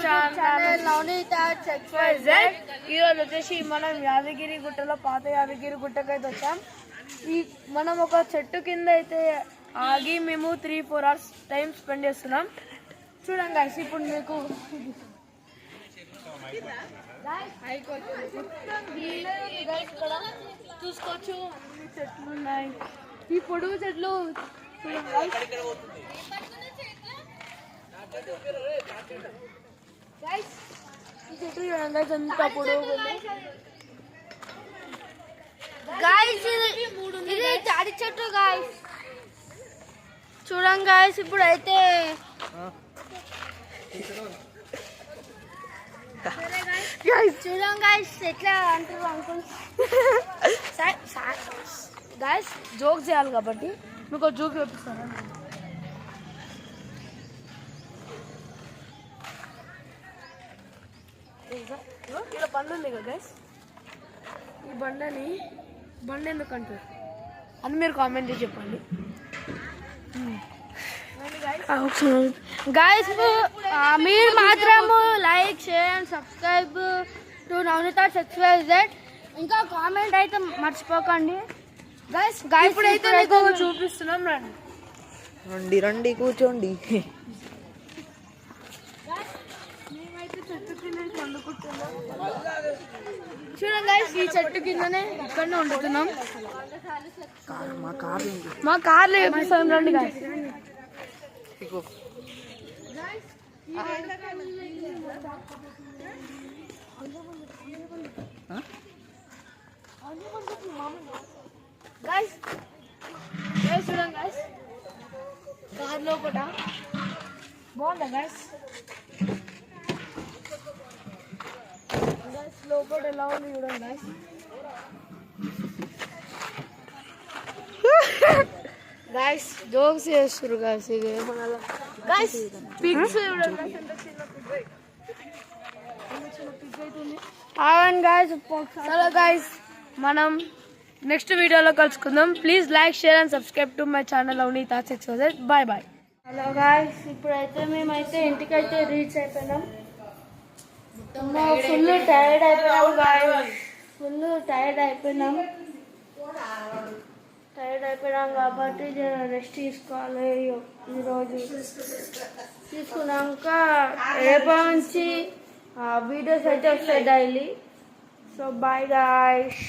Channel Navaneetha XYZ. ఈరోజు వచ్చేసి మనం యాదగిరి గుట్టలో పాత యాదగిరి గుట్టకైతే వచ్చాం. మనం ఒక చెట్టు కింద అయితే ఆగి మేము 3-4 hours టైం స్పెండ్ చేస్తున్నాం. చూడండి గైస్, ఇప్పుడు మీకు చూసుకోవచ్చు అన్ని చెట్లు ఉన్నాయి. ఈ పొడుగు చెట్లు ఈ చెట్లు చూడండి ఎంత పొడుగు. ఇది తాడి చెట్టు గాయస్, చూడండి గాయస్. ఇప్పుడు అయితే చూడండి గాయస్ ఎట్లా అంటారు అంకుల్. గాయస్ జోక్ చేయాలి కాబట్టి మీకు జోక్ చూపిస్తాను. ఇక్కడ బండి ఉంది కదా గైస్, ఈ బండి ఎందుకు అంటారు అని మీరు కామెంట్ చేసి చెప్పండి గైస్. మీరు మాత్రము like share and subscribe to Navaneetha XYZ. ఇంకా కామెంట్ అయితే మర్చిపోకండి గైస్. ఇప్పుడైతే మీకు చూపిస్తున్నాం, రండి రండి కూర్చోండి. చూడండి గైస్, ఈ చెట్టు కిందనే ఇక్కడనే వండుతున్నాం. మా కార్లో చూపిస్తాం, రండి గైస్. చూడండి గైస్, కార్ లోపల బాగుందా గైస్. లోపల ఎలా ఉంది చూడండి గైస్. గైస్ జోక్స్ చేస్తారు గైస్. ఇది ఏమన్నా గైస్ పిగ్స్ చూడండి గైస్, ఎంత చిన్న పిగ్ అవుతుంది. అవును గైస్. హలో గైస్, మనం నెక్స్ట్ వీడియోలో కలుసుకుందాం. Please like share and subscribe to my channel Navaneetha XYZ. Bye bye. Hello guys, ఇప్పుడైతే మేమైతే ఇంటికైతే రీచ్ అయిపోయినాం. ఫుల్ టైర్డ్ అయిపోయినాం గాయస్, ఫుల్ టైర్డ్ అయిపోయినాం కాబట్టి రెస్ట్ తీసుకోవాలి. ఈరోజు తీసుకున్నాక రేపటి నుంచి వీడియోస్ అయితే వస్తాయి డైలీ. So bye guys.